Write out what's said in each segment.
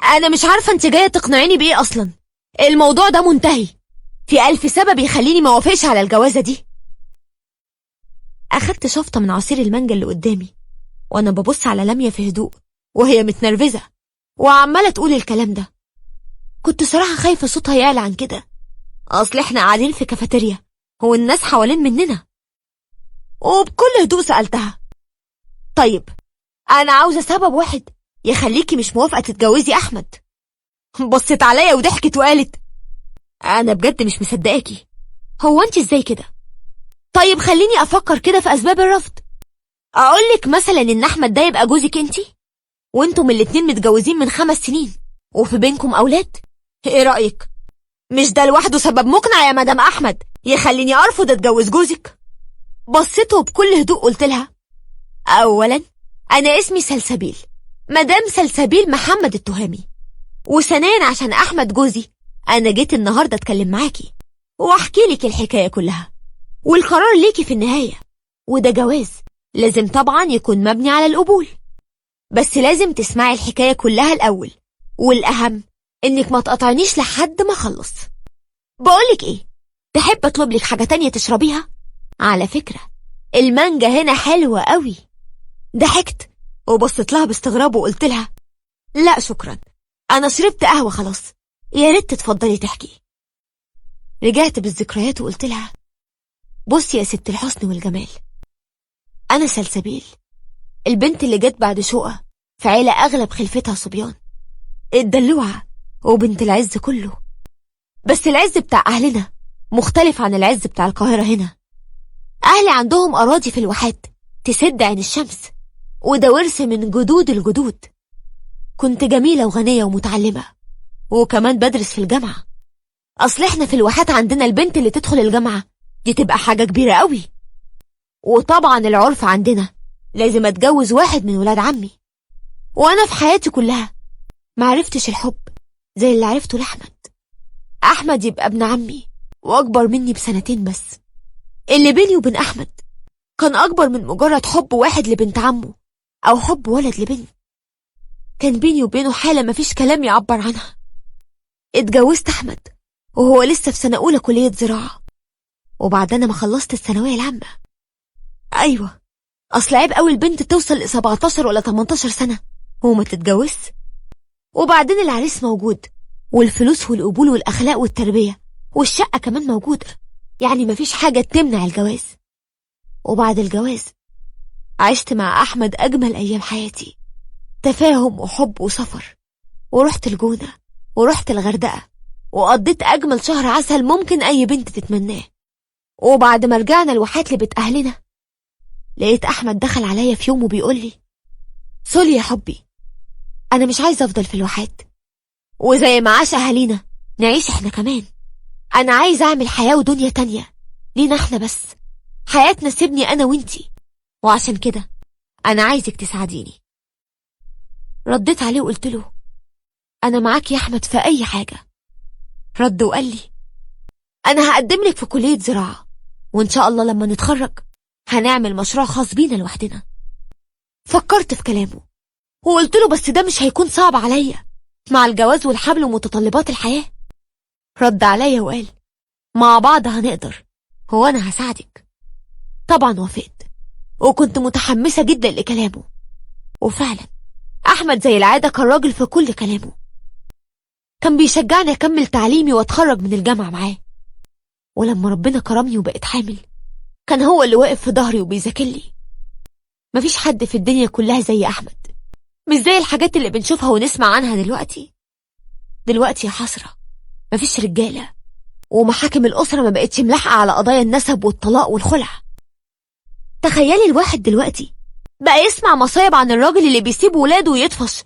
انا مش عارفة انت جاية تقنعيني بايه اصلا. الموضوع ده منتهي، في 1000 سبب يخليني ما وافقش على الجوازة دي. اخدت شفطة من عصير المانجا اللي قدامي وانا ببص على لميا في هدوء وهي متنرفزة وعمالة تقول الكلام ده. كنت صراحة خايفة صوتها يعلى عن كده، اصل احنا قاعدين في كافيتيريا والناس حوالين مننا. وبكل هدوء سألتها، طيب انا عاوزة سبب واحد يخليكي مش موافقة تتجوزي احمد. بصت عليا وضحكت وقالت، انا بجد مش مصدقاكي، هو انت ازاي كده؟ طيب خليني افكر كده في اسباب الرفض. اقولك مثلا ان احمد ده يبقى جوزك انتي وانتم الاتنين متجوزين من 5 سنين وفي بينكم اولاد. ايه رأيك؟ مش ده لوحده سبب مقنع يا مدام احمد يخليني ارفض اتجوز جوزك؟ بصيته بكل هدوء قلت لها، اولا انا اسمي سلسبيل، مدام سلسبيل محمد التهامي. وثانيا عشان احمد جوزي انا جيت النهارده اتكلم معاكي واحكي لك الحكايه كلها، والقرار ليكي في النهايه. وده جواز لازم طبعا يكون مبني على القبول، بس لازم تسمعي الحكايه كلها الاول، والاهم انك ما تقطعنيش لحد ما اخلص. بقولك ايه، تحب اطلب لك حاجه تانية تشربيها؟ على فكره المانجا هنا حلوه قوي. ضحكت وبصيت لها باستغراب وقلت لها، لا شكرا، انا شربت قهوه خلاص، يا ريت تتفضلي تحكي. رجعت بالذكريات وقلت لها، بصي يا ست الحسن والجمال، انا سلسبيل، البنت اللي جت بعد شقة في عيلة اغلب خلفتها صبيان، الدلوعة وبنت العز كله. بس العز بتاع اهلنا مختلف عن العز بتاع القاهرة. هنا اهلي عندهم اراضي في الواحات تسد عين الشمس، وده ورث من جدود الجدود. كنت جميلة وغنية ومتعلمة وكمان بدرس في الجامعة. اصل احنا في الواحات عندنا البنت اللي تدخل الجامعة دي تبقى حاجة كبيرة قوي، وطبعا العرف عندنا لازم اتجوز واحد من ولاد عمي. وانا في حياتي كلها معرفتش الحب زي اللي عرفته لأحمد. احمد يبقى ابن عمي واكبر مني ب2 بس. اللي بيني وبين احمد كان اكبر من مجرد حب واحد لبنت عمه او حب ولد لبنت. كان بيني وبينه حالة مفيش كلام يعبر عنها. اتجوزت احمد وهو لسه في سنة اولى كلية زراعة، وبعد انا ما خلصت الثانوية العامة. ايوه، اصل عيب قوي البنت توصل ل17 ولا 18 سنة وما تتجوز. وبعدين العريس موجود والفلوس والقبول والاخلاق والتربية والشقة كمان موجودة، يعني مفيش حاجة تمنع الجواز. وبعد الجواز عشت مع احمد اجمل ايام حياتي، تفاهم وحب وسفر، ورحت الجونة ورحت الغردقة وقضيت اجمل شهر عسل ممكن اي بنت تتمناه. وبعد ما رجعنا الواحات لبيت اهلنا لقيت احمد دخل عليا في يوم وبيقول لي، سولي يا حبي، انا مش عايزه افضل في الواحات، وزي ما عاش اهالينا نعيش احنا كمان. انا عايز اعمل حياه ودنيا تانية لينا احنا بس، حياتنا سيبني انا وانتي، وعشان كده انا عايزك تساعديني. رديت عليه وقلت له، انا معاك يا احمد في اي حاجه. رد وقال لي، انا هقدم لك في كليه زراعه، وان شاء الله لما نتخرج هنعمل مشروع خاص بينا لوحدنا. فكرت في كلامه وقلت له، بس ده مش هيكون صعب عليا مع الجواز والحمل ومتطلبات الحياه. رد عليا وقال، مع بعض هنقدر، هو انا هساعدك. طبعا وافقت وكنت متحمسه جدا لكلامه. وفعلا احمد زي العاده كان راجل في كل كلامه، كان بيشجعني اكمل تعليمي واتخرج من الجامعه معاه. ولما ربنا كرمني وبقيت حامل كان هو اللي واقف في ظهري وبيذاكر لي. مفيش حد في الدنيا كلها زي احمد، مش زي الحاجات اللي بنشوفها ونسمع عنها دلوقتي. دلوقتي يا حسرة مفيش رجالة، ومحاكم الأسرة ما بقتش ملاحقة على قضايا النسب والطلاق والخلع. تخيلي الواحد دلوقتي بقى يسمع مصايب عن الراجل اللي بيسيب ولاده ويطفش،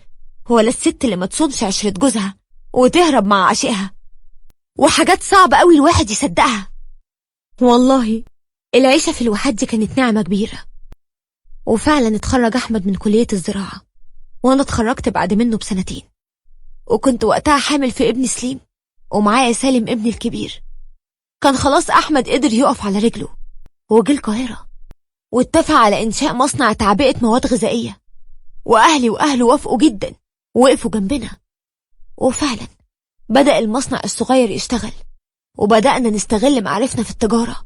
ولا الست اللي ما تصونش عشرة جوزها وتهرب مع عشيقها، وحاجات صعبة قوي الواحد يصدقها. والله العيشة في الواحات دي كانت نعمة كبيرة. وفعلا اتخرج أحمد من كلية الزراعة، وأنا اتخرجت بعد منه ب2 وكنت وقتها حامل في ابن سليم ومعايا سالم ابني الكبير. كان خلاص أحمد قدر يقف على رجله وجه القاهرة واتفق على إنشاء مصنع تعبئة مواد غذائية، وأهلي وأهله وافقوا جدا ووقفوا جنبنا. وفعلا بدأ المصنع الصغير يشتغل، وبدأنا نستغل معرفنا في التجارة.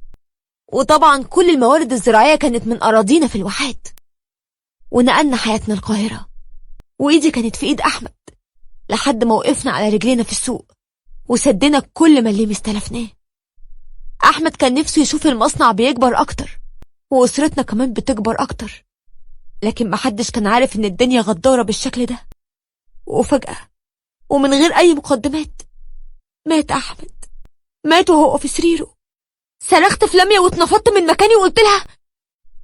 وطبعا كل الموارد الزراعية كانت من أراضينا في الواحات. ونقلنا حياتنا القاهرة، وإيدي كانت في إيد أحمد لحد ما وقفنا على رجلينا في السوق وسدنا كل مليم استلفناه. أحمد كان نفسه يشوف المصنع بيكبر أكتر، وأسرتنا كمان بتكبر أكتر، لكن محدش كان عارف إن الدنيا غدارة بالشكل ده. وفجأة ومن غير أي مقدمات مات أحمد. مات وهو في سريره. صرخت في لميا واتنفضت من مكاني وقلت لها: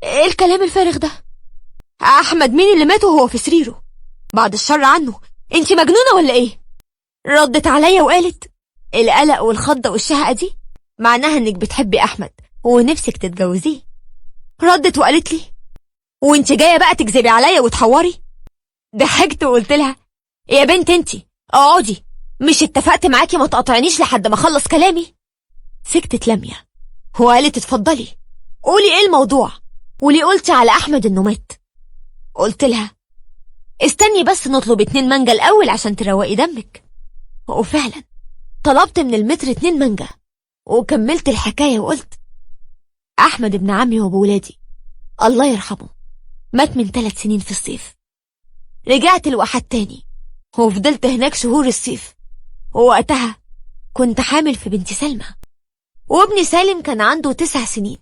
ايه الكلام الفارغ ده؟ أحمد مين اللي مات وهو في سريره؟ بعد الشر عنه، انتي مجنونة ولا ايه؟ ردت عليا وقالت: القلق والخضة والشهقة دي معناها انك بتحبي أحمد ونفسك تتجوزيه. ردت وقالت لي: وانتي جاية بقى تكذبي عليا وتحوري؟ ضحكت وقلت لها: يا بنت انتي اقعدي، مش اتفقت معاكي ما تقاطعنيش لحد ما اخلص كلامي؟ سكتت لميا وقالت: اتفضلي قولي ايه الموضوع، وليه قلتي على أحمد انه مات؟ قلت لها: استني بس نطلب 2 مانجا الأول عشان تروقي دمك. وفعلا طلبت من المتر 2 مانجا، وكملت الحكاية وقلت: أحمد ابن عمي وبولادي الله يرحمه مات من 3 سنين في الصيف. رجعت الواحات تاني وفضلت هناك شهور الصيف، ووقتها كنت حامل في بنتي سلمى، وابني سالم كان عنده 9 سنين،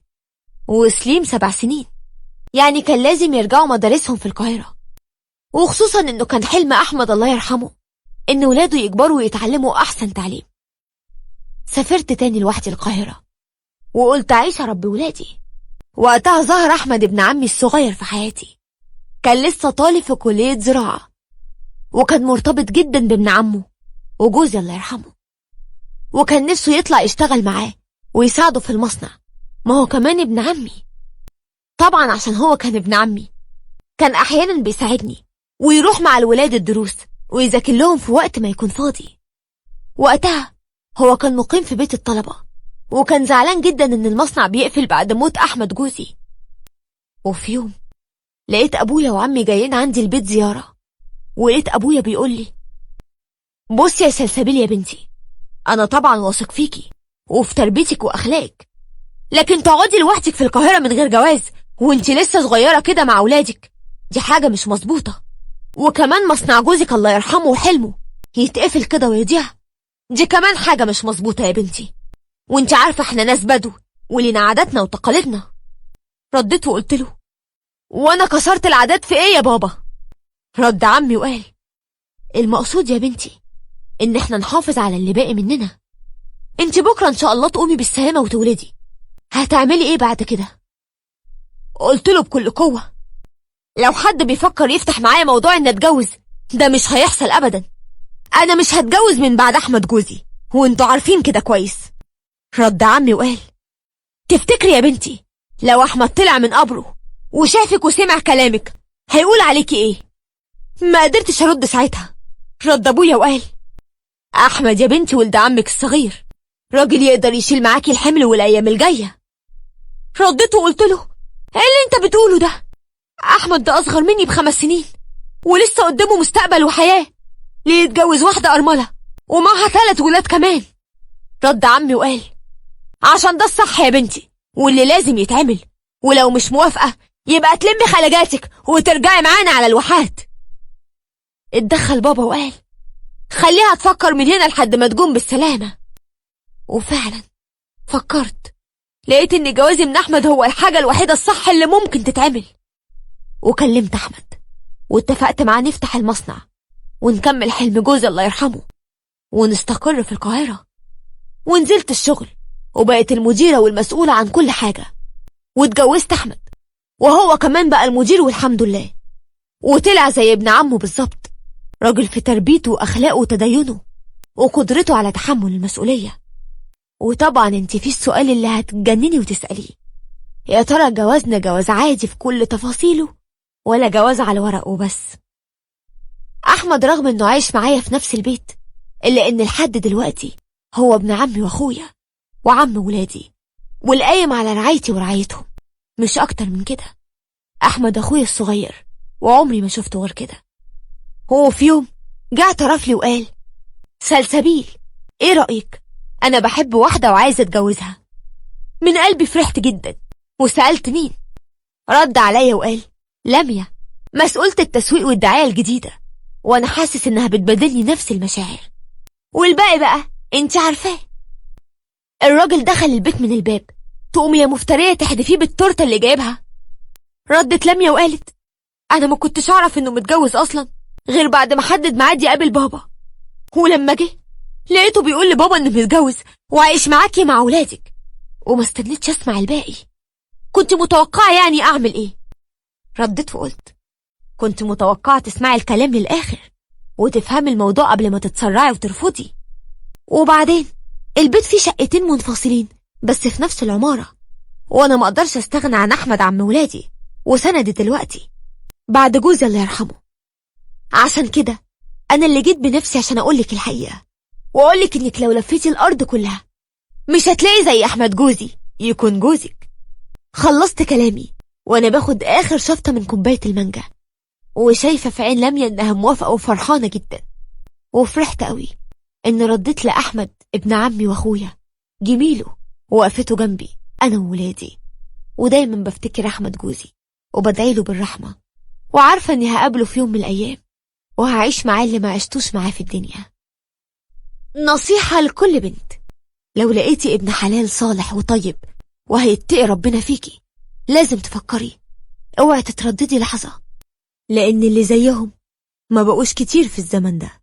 وسليم 7 سنين. يعني كان لازم يرجعوا مدارسهم في القاهرة، وخصوصا انه كان حلم أحمد الله يرحمه ان ولاده يكبروا ويتعلموا أحسن تعليم. سافرت تاني لوحدي القاهرة وقلت أعيش أربي ولادي. وقتها ظهر أحمد ابن عمي الصغير في حياتي. كان لسه طالب في كلية زراعة، وكان مرتبط جدا بابن عمه وجوزي الله يرحمه، وكان نفسه يطلع يشتغل معاه ويساعده في المصنع، ما هو كمان ابن عمي. طبعا عشان هو كان ابن عمي كان أحيانا بيساعدني ويروح مع الولاد الدروس ويذاكر لهم في وقت ما يكون فاضي. وقتها هو كان مقيم في بيت الطلبة، وكان زعلان جدا ان المصنع بيقفل بعد موت أحمد جوزي. وفي يوم لقيت أبويا وعمي جايين عندي البيت زيارة، ولقيت أبويا بيقول لي: بصي يا سلسبيل يا بنتي، أنا طبعا واثق فيكي وفي تربيتك وأخلاقك، لكن تقعدي لوحدك في القاهرة من غير جواز وانتي لسه صغيرة كده مع ولادك، دي حاجة مش مظبوطة. وكمان مصنع جوزك الله يرحمه وحلمه يتقفل كده ويضيع، دي كمان حاجة مش مظبوطة يا بنتي، وانتي عارفة احنا ناس بدو ولينا عاداتنا وتقاليدنا. رديت وقلت له: وانا كسرت العادات في ايه يا بابا؟ رد عمي وقال: المقصود يا بنتي ان احنا نحافظ على اللي باقي مننا. انتي بكرة ان شاء الله تقومي بالسلامة وتولدي، هتعملي ايه بعد كده؟ قلت له بكل قوة: لو حد بيفكر يفتح معايا موضوع ان اتجوز، ده مش هيحصل ابدا. انا مش هتجوز من بعد احمد جوزي، وانتوا عارفين كده كويس. رد عمي وقال: تفتكري يا بنتي لو احمد طلع من قبره وشافك وسمع كلامك هيقول عليكي ايه؟ ما قدرتش ارد ساعتها. رد ابويا وقال: احمد يا بنتي ولد عمك الصغير، راجل يقدر يشيل معاكي الحمل والايام الجايه. رديت وقلت له: ايه اللي انت بتقوله ده؟ احمد ده اصغر مني ب5 سنين، ولسه قدامه مستقبل وحياه، ليه يتجوز واحده ارمله ومعها 3 ولاد كمان؟ رد عمي وقال: عشان ده الصح يا بنتي واللي لازم يتعمل، ولو مش موافقه يبقى تلمي خلاجاتك وترجعي معانا على الواحات. اتدخل بابا وقال: خليها تفكر من هنا لحد ما تقوم بالسلامه. وفعلا فكرت، لقيت ان جوازي من احمد هو الحاجه الوحيده الصح اللي ممكن تتعمل. وكلمت احمد واتفقت معاه نفتح المصنع ونكمل حلم جوزي الله يرحمه ونستقر في القاهره. ونزلت الشغل وبقيت المديره والمسؤوله عن كل حاجه، واتجوزت احمد وهو كمان بقى المدير والحمد لله، وطلع زي ابن عمه بالظبط، راجل في تربيته واخلاقه وتدينه وقدرته على تحمل المسؤوليه. وطبعا انت في السؤال اللي هتجنني وتسأليه: يا ترى جوازنا جواز عادي في كل تفاصيله ولا جواز على ورق وبس؟ احمد رغم انه عايش معايا في نفس البيت، الا ان لحد دلوقتي هو ابن عمي واخويا وعم ولادي، والقايم على رعايتي ورعايتهم، مش اكتر من كده. احمد اخويا الصغير وعمري ما شفته غير كده. هو في يوم جه اعترف لي وقال: سلسبيل، ايه رأيك؟ انا بحب واحدة وعايزة اتجوزها. من قلبي فرحت جدا وسألت مين. رد عليا وقال لميا، مسؤولة التسويق والدعاية الجديدة، وانا حاسس انها بتبادلني نفس المشاعر. والباقي بقى انت عارفاه. الراجل دخل البيت من الباب، تقوم يا مفترية تحدفيه بالتورتة اللي جايبها. ردت لميا وقالت انا ما كنتش اعرف انه متجوز اصلا غير بعد ما حدد ميعاد يقابل بابا، ولما جه لقيته بيقول لبابا انه متجوز وعايش معاكي مع ولادك، وما استنيتش اسمع الباقي. كنت متوقعة يعني اعمل ايه؟ ردت وقلت كنت متوقعة تسمعي الكلام للآخر وتفهمي الموضوع قبل ما تتسرعي وترفضي. وبعدين البيت فيه شقتين منفصلين بس في نفس العمارة، وانا ما اقدرش استغنى عن احمد عم ولادي وسندي دلوقتي بعد جوزي الله يرحمه. عشان كده انا اللي جيت بنفسي عشان اقولك الحقيقة، واقولك انك لو لفيتي الارض كلها مش هتلاقي زي احمد جوزي يكون جوزك. خلصت كلامي وانا باخد اخر شفطة من كوباية المانجا، وشايفة في عين لميا انها موافقة وفرحانة جدا. وفرحت قوي ان رديت لأحمد ابن عمي واخويا جميله ووقفته جنبي انا وولادي. ودايما بفتكر احمد جوزي وبدعيله بالرحمة، وعارفة اني هقابله في يوم من الايام وهعيش معاه اللي ما عشتوش معاه في الدنيا. نصيحة لكل بنت، لو لقيتي ابن حلال صالح وطيب وهيتقي ربنا فيكي لازم تفكري، اوعي تترددي لحظة، لان اللي زيهم ما بقوش كتير في الزمن ده.